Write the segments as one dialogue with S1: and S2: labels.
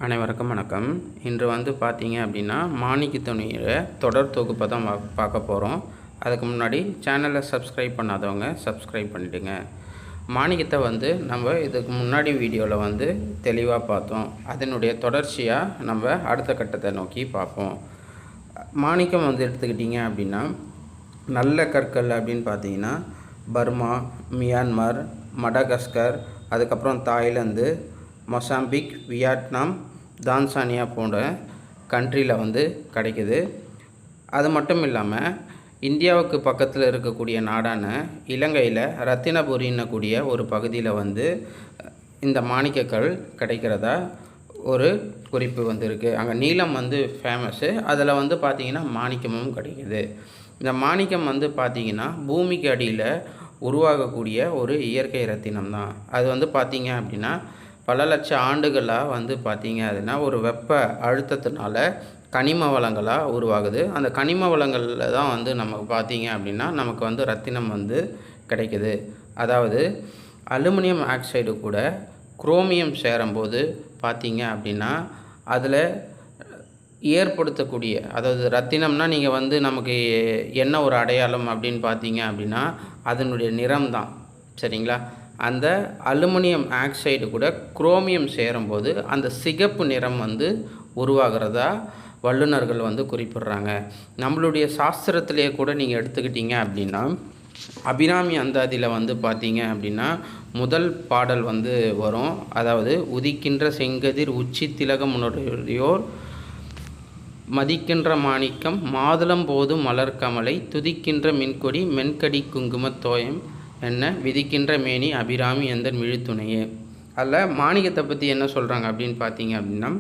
S1: அனைவருக்கும் வணக்கம். இன்று பார்த்தீங்க அப்படின்னா மாணிக்கத்துணியோட தொடர் தொகுப்பை தான் பார்க்க போகிறோம். அதுக்கு முன்னாடி சேனலை சப்ஸ்கிரைப் பண்ணாதவங்க சப்ஸ்கிரைப் பண்ணிவிடுங்க. மாணிக்கத்தை நம்ம இதுக்கு முன்னாடி வீடியோவில் தெளிவாக பார்த்தோம். அதனுடைய தொடர்ச்சியாக நம்ம அடுத்த கட்டத்தை நோக்கி பார்ப்போம். மாணிக்கம் எடுத்துக்கிட்டிங்க அப்படின்னா நல்ல கற்கள் அப்படின்னு பார்த்தீங்கன்னா பர்மா, மியான்மர், மடகாஸ்கர், அதுக்கப்புறம் தாய்லாந்து, மொசாம்பிக், வியட்நாம், தான்சானியா போன்ற கண்ட்ரியில் கிடைக்குது. அது மட்டும் இல்லாமல் இந்தியாவுக்கு பக்கத்தில் இருக்கக்கூடிய நாடான இலங்கையில் ரத்தினபுரின்னக்கூடிய ஒரு பகுதியில் இந்த மாணிக்கக்கல் கிடைக்கிறதா ஒரு குறிப்பு இருக்குது. அங்கே நீலம் ஃபேமஸ்ஸு. அதில் பார்த்திங்கன்னா மாணிக்கமும் கிடைக்குது. இந்த மாணிக்கம் பார்த்திங்கன்னா பூமிக்கு அடியில் உருவாகக்கூடிய ஒரு இயற்கை ரத்தினம் தான். அது பார்த்திங்க அப்படின்னா பல லட்சம் ஆண்டுகளாக பார்த்திங்க அப்படின்னா ஒரு வெப்ப அழுத்தத்தினால கனிம வளங்களாக உருவாகுது. அந்த கனிம வளங்களில் தான் நமக்கு பார்த்திங்க அப்படின்னா நமக்கு ரத்தினம் கிடைக்குது. அதாவது அலுமினியம் ஆக்சைடு கூட குரோமியம் சேரும்போது பார்த்திங்க அப்படின்னா அதில் ஏற்படுத்தக்கூடிய, அதாவது ரத்தினம்னா நீங்கள் நமக்கு என்ன ஒரு அடையாளம் அப்படின்னு பார்த்தீங்க அப்படின்னா அதனுடைய நிறம் தான். சரிங்களா? அந்த அலுமினியம் ஆக்சைடு கூட குரோமியம் சேரும்போது அந்த சிகப்பு நிறம் உருவாகிறதா வல்லுநர்கள் குறிப்பிடுறாங்க. நம்மளுடைய சாஸ்திரத்திலேயே கூட நீங்கள் எடுத்துக்கிட்டீங்க அப்படின்னா அபிராமி அந்தாதியில் பார்த்தீங்க அப்படின்னா முதல் பாடல் வரும். அதாவது உதிக்கின்ற செங்கதிர் உச்சி திலகமுடையோர் மதிக்கின்ற மாணிக்கம் மாதுளம் போதும் மலர்கமலை துதிக்கின்ற மின்கொடி மென்கடி குங்குமத் தோயம் என்ன விதிக்கின்ற மேனி அபிராமி எந்தன் விழுத்துணையே. அதில் மாணிக்கத்தை பற்றி என்ன சொல்கிறாங்க அப்படின்னு பார்த்தீங்க அப்படின்னா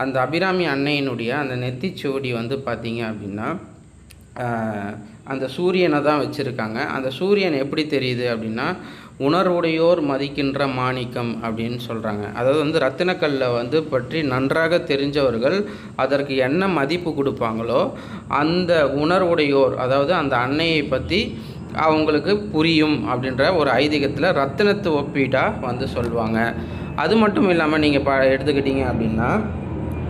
S1: அந்த அபிராமி அன்னையினுடைய அந்த நெத்திச்சுவடி பார்த்தீங்க அப்படின்னா அந்த சூரியனை தான் வச்சுருக்காங்க. அந்த சூரியன் எப்படி தெரியுது அப்படின்னா உணர்வுடையோர் மதிக்கின்ற மாணிக்கம் அப்படின்னு சொல்கிறாங்க. அதாவது ரத்தினக்கல்லை பற்றி நன்றாக தெரிஞ்சவர்கள் அதற்கு என்ன மதிப்பு கொடுப்பாங்களோ அந்த உணர்வுடையோர், அதாவது அந்த அன்னையை பற்றி அவங்களுக்கு புரியும் அப்படின்ற ஒரு ஐதீகத்தில் ரத்தினத்து ஒப்பீட்டாக சொல்லுவாங்க. அது மட்டும் இல்லாமல் நீங்கள் எடுத்துக்கிட்டீங்க அப்படின்னா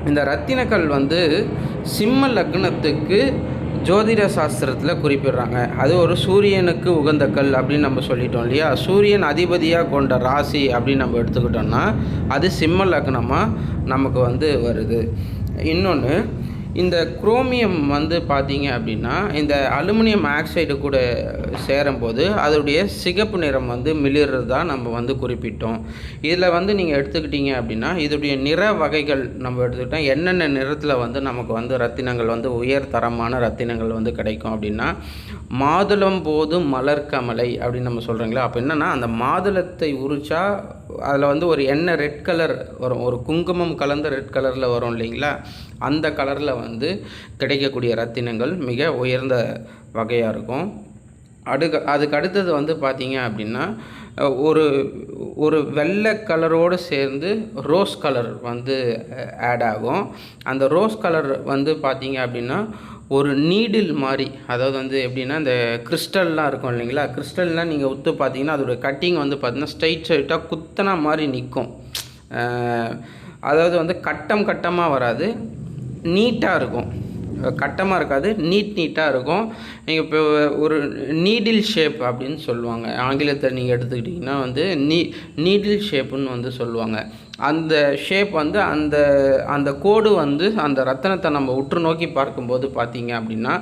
S1: இந்த ரத்தினக்கல் சிம்ம லக்னத்துக்கு ஜோதிட சாஸ்திரத்தில் குறிப்பிடுறாங்க. அது ஒரு சூரியனுக்கு உகந்த கல் அப்படின்னு நம்ம சொல்லிட்டோம் இல்லையா? சூரியன் அதிபதியாக கொண்ட ராசி அப்படின்னு நம்ம எடுத்துக்கிட்டோம்னா அது சிம்ம லக்னமாக நமக்கு வருது. இன்னொன்று, இந்த குரோமியம் பார்த்தீங்க அப்படின்னா இந்த அலுமினியம் ஆக்சைடு கூட சேரும்போது அதோடைய சிகப்பு நிறம் மிளிர்றது தான் நம்ம குறிப்பிட்டோம். இதில் நீங்கள் எடுத்துக்கிட்டீங்க அப்படின்னா இதோடைய நிற வகைகள் நம்ம எடுத்துக்கிட்டோம். என்னென்ன நிறத்தில் நமக்கு ரத்தினங்கள் உயர் தரமான ரத்தினங்கள் கிடைக்கும் அப்படின்னா மாதுளம் போதும் மலர்கமலை அப்படின்னு நம்ம சொல்கிறீங்களா? அப்போ என்னென்னா அந்த மாதுளத்தை உரிச்சா அதில் ஒரு எண்ணெய் ரெட் கலர் வரும், ஒரு குங்குமம் கலந்த ரெட் கலரில் வரும் இல்லைங்களா? அந்த கலரில் கிடைக்கக்கூடிய ரத்தினங்கள் மிக உயர்ந்த வகையாக இருக்கும். அதுக்கு அடுத்தது பார்த்தீங்க அப்படின்னா ஒரு ஒரு வெள்ளை கலரோடு சேர்ந்து ரோஸ் கலர் ஆட் ஆகும். அந்த ரோஸ் கலர் பார்த்தீங்க அப்படின்னா ஒரு நீடில் மாதிரி, அதாவது எப்படின்னா இந்த கிறிஸ்டல்லாம் இருக்கும் இல்லைங்களா? கிறிஸ்டல்லாம் நீங்கள் உத்து பார்த்தீங்கன்னா அதோடய கட்டிங் பார்த்தீங்கன்னா ஸ்ட்ரைட்டாக குத்தனா மாதிரி நிற்கும். அதாவது கட்டம் கட்டமாக வராது, நீட்டாக இருக்கும். கட்டமாக இருக்காது, நீட்டாக இருக்கும். நீங்கள் இப்போ ஒரு நீடில் ஷேப் அப்படின்னு சொல்லுவாங்க. ஆங்கிலத்தை நீங்கள் எடுத்துக்கிட்டிங்கன்னா நீடில் ஷேப்புன்னு சொல்லுவாங்க. அந்த ஷேப் அந்த அந்த கோடு அந்த ரத்தினத்தை நம்ம உற்று நோக்கி பார்க்கும்போது பார்த்தீங்க அப்படின்னா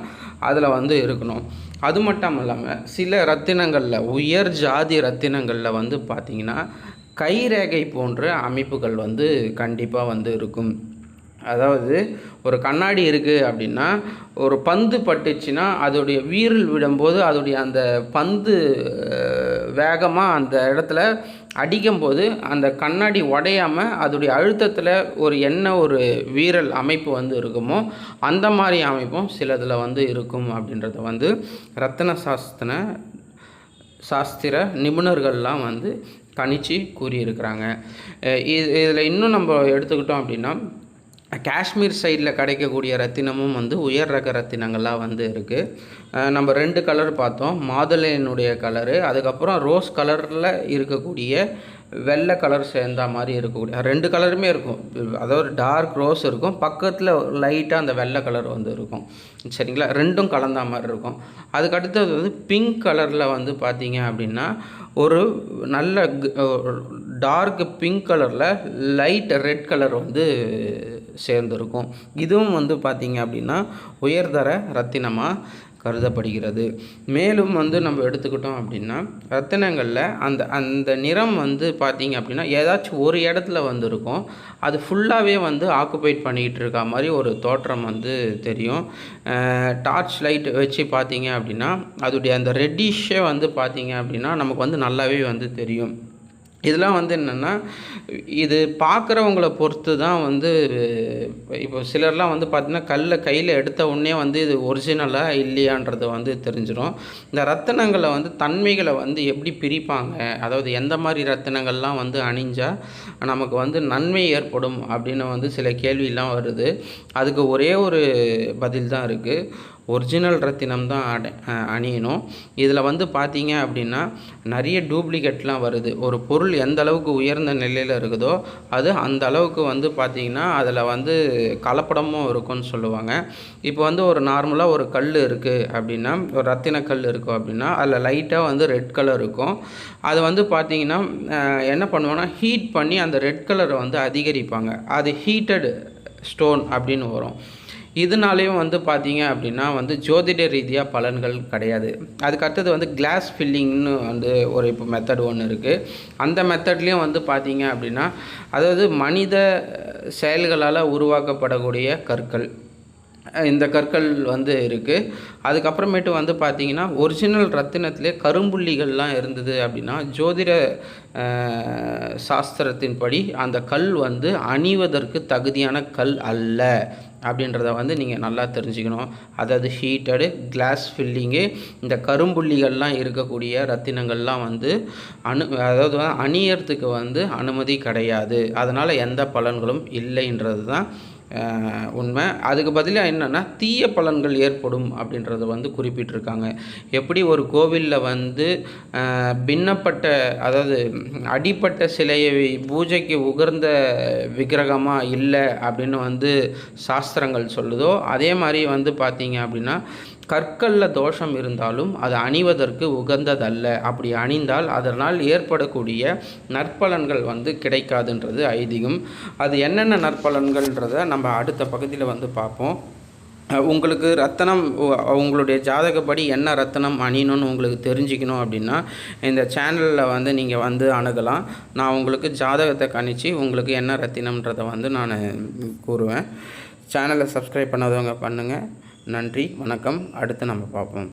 S1: அதில் இருக்கணும். அது மட்டும் இல்லாமல் சில ரத்தினங்களில் உயர் ஜாதி ரத்தினங்களில் பார்த்திங்கன்னா கைரேகை போன்ற அமைப்புகள் கண்டிப்பாக இருக்கும். அதாவது ஒரு கண்ணாடி இருக்குது அப்படின்னா ஒரு பந்து பட்டுச்சுன்னா அதோடைய வீரல் விடும்போது அதோடைய அந்த பந்து வேகமாக அந்த இடத்துல அடிக்கும்போது அந்த கண்ணாடி உடையாமல் அதோடைய அழுத்தத்தில் ஒரு வீரல் அமைப்பு இருக்குமோ அந்த மாதிரி அமைப்பும் சிலதில் இருக்கும் அப்படின்றத ரத்தின சாஸ்திர நிபுணர்கள்லாம் கணிச்சு கூறியிருக்கிறாங்க. இதில் இன்னும் நம்ம எடுத்துக்கிட்டோம் அப்படின்னா காஷ்மீர் சைடில் கிடைக்கக்கூடிய ரத்தினமும் உயர் ரக ரத்தினங்களாக இருக்குது. நம்ம 2 கலர் பார்த்தோம், மாதுளையினுடைய கலரு, அதுக்கப்புறம் ரோஸ் கலரில் இருக்கக்கூடிய வெள்ளை கலர் சேர்ந்த மாதிரி இருக்கக்கூடிய 2 கலருமே இருக்கும். அதாவது டார்க் ரோஸ் இருக்கும், பக்கத்தில் லைட்டாக அந்த வெள்ளை கலர் வந்து இருக்கும். சரிங்களா, 2ம் கலந்த மாதிரி இருக்கும். அதுக்கடுத்தது வந்து பிங்க் கலரில் வந்து பார்த்தீங்க அப்படின்னா ஒரு நல்ல டார்க் பிங்க் கலரில் லைட் ரெட் கலர் வந்து சேர்ந்துருக்கும். இதுவும் வந்து பார்த்திங்க அப்படின்னா உயர்தர ரத்தினமாக கருதப்படுகிறது. மேலும் வந்து நம்ம எடுத்துக்கிட்டோம் அப்படின்னா ரத்தினங்களில் அந்த அந்த நிறம் வந்து பார்த்திங்க அப்படின்னா ஏதாச்சும் ஒரு இடத்துல வந்து இருக்கும், அது ஃபுல்லாகவே வந்து ஆக்குபைட் பண்ணிக்கிட்டு இருக்க மாதிரி ஒரு தோற்றம் வந்து தெரியும். டார்ச் லைட் வச்சு பார்த்தீங்க அப்படின்னா அதோடைய அந்த ரெட்டிஷே வந்து பார்த்திங்க அப்படின்னா நமக்கு வந்து நல்லாவே வந்து தெரியும். இதெல்லாம் வந்து என்னென்னா இது பார்க்குறவங்கள பொறுத்து தான் வந்து இப்போ சிலர்லாம் வந்து பார்த்திங்கன்னா கையில் எடுத்த உடனே வந்து இது ஒரிஜினலாக இல்லையான்றது வந்து தெரிஞ்சிடும். இந்த ரத்தினங்களை வந்து தன்மைகளை வந்து எப்படி பிரிப்பாங்க, அதாவது எந்த மாதிரி ரத்தினங்கள்லாம் வந்து அணிஞ்சால் நமக்கு வந்து நன்மை ஏற்படும் அப்படின்னு வந்து சில கேள்வியெல்லாம் வருது. அதுக்கு ஒரே ஒரு பதில் தான் இருக்குது. ஒரிஜினல் ரத்தினம் தான் அணியணும். இதில் வந்து பார்த்தீங்க அப்படின்னா நிறைய டூப்ளிகேட்லாம் வருது. ஒரு பொருள் எந்த அளவுக்கு உயர்ந்த நிலையில் இருக்குதோ அது அந்த அளவுக்கு வந்து பார்த்திங்கன்னா அதில் வந்து கலப்படமும் இருக்கும்னு சொல்லுவாங்க. இப்போ வந்து ஒரு நார்மலாக ஒரு கல் இருக்குது அப்படின்னா, ஒரு ரத்தின கல் இருக்கும் அப்படின்னா அதில் லைட்டாக வந்து ரெட் கலர் இருக்கும். அதை வந்து பார்த்திங்கன்னா என்ன பண்ணுவோன்னா ஹீட் பண்ணி அந்த ரெட் கலரை வந்து அதிகரிப்பாங்க. அது ஹீட்டட் ஸ்டோன் அப்படின்னு வரும். இதனாலேயும் வந்து பார்த்தீங்க அப்படின்னா வந்து ஜோதிட ரீதியாக பலன்கள் கிடையாது. அதுக்கு அடுத்தது வந்து கிளாஸ் ஃபில்லிங்னு வந்து ஒரு இப்போ மெத்தட் ஒன்று இருக்குது. அந்த மெத்தட்லேயும் வந்து பார்த்தீங்க அப்படின்னா அதாவது மனித செயல்களால் உருவாக்கப்படக்கூடிய கற்கள், இந்த கற்கள் வந்து இருக்குது. அதுக்கப்புறமேட்டு வந்து பார்த்திங்கன்னா ஒரிஜினல் ரத்தினத்திலே கரும்புள்ளிகள்லாம் இருந்தது அப்படின்னா ஜோதிட சாஸ்திரத்தின்படி அந்த கல் வந்து அணிவதற்கு தகுதியான கல் அல்ல அப்படின்றத வந்து நீங்கள் நல்லா தெரிஞ்சுக்கணும். அதாவது ஹீட்டடு கிளாஸ் ஃபில்லிங்கு இந்த கரும்புள்ளிகள்லாம் இருக்கக்கூடிய ரத்தினங்கள்லாம் வந்து அதாவது அணியறதுக்கு வந்து அனுமதி கிடையாது. அதனால் எந்த பலன்களும் இல்லைன்றது தான் உண்மை. அதுக்கு பதிலாக என்னென்னா தீய பலன்கள் ஏற்படும் அப்படின்றத வந்து குறிப்பிட்டிருக்காங்க. எப்படி ஒரு கோவிலில் வந்து பின்னப்பட்ட அதாவது அடிப்பட்ட சிலையை பூஜைக்கு உகர்ந்த விக்கிரகமாக இல்லை அப்படின்னு வந்து சாஸ்திரங்கள் சொல்லுதோ, அதே மாதிரி வந்து பார்த்திங்க அப்படின்னா கற்களில் தோஷம் இருந்தாலும் அது அணிவதற்கு உகந்ததல்ல. அப்படி அணிந்தால் அதனால் ஏற்படக்கூடிய நற்பலன்கள் வந்து கிடைக்காதுன்றது ஐதீகம். அது என்னென்ன நற்பலன்கள்ன்றதை நம்ம அடுத்த பகுதியில் வந்து பார்ப்போம். உங்களுக்கு ரத்தனம் உங்களுடைய ஜாதகப்படி என்ன ரத்தனம் அணியணும்னு உங்களுக்கு தெரிஞ்சுக்கணும் அப்படின்னா இந்த சேனலில் வந்து நீங்கள் வந்து அணுகலாம். நான் உங்களுக்கு ஜாதகத்தை கணிச்சு உங்களுக்கு என்ன ரத்தினம்ன்றதை வந்து நான் கூறுவேன். சேனலை சப்ஸ்கிரைப் பண்ணாதவங்க பண்ணுங்கள். நன்றி, வணக்கம். அடுத்து நம்ம பார்ப்போம்.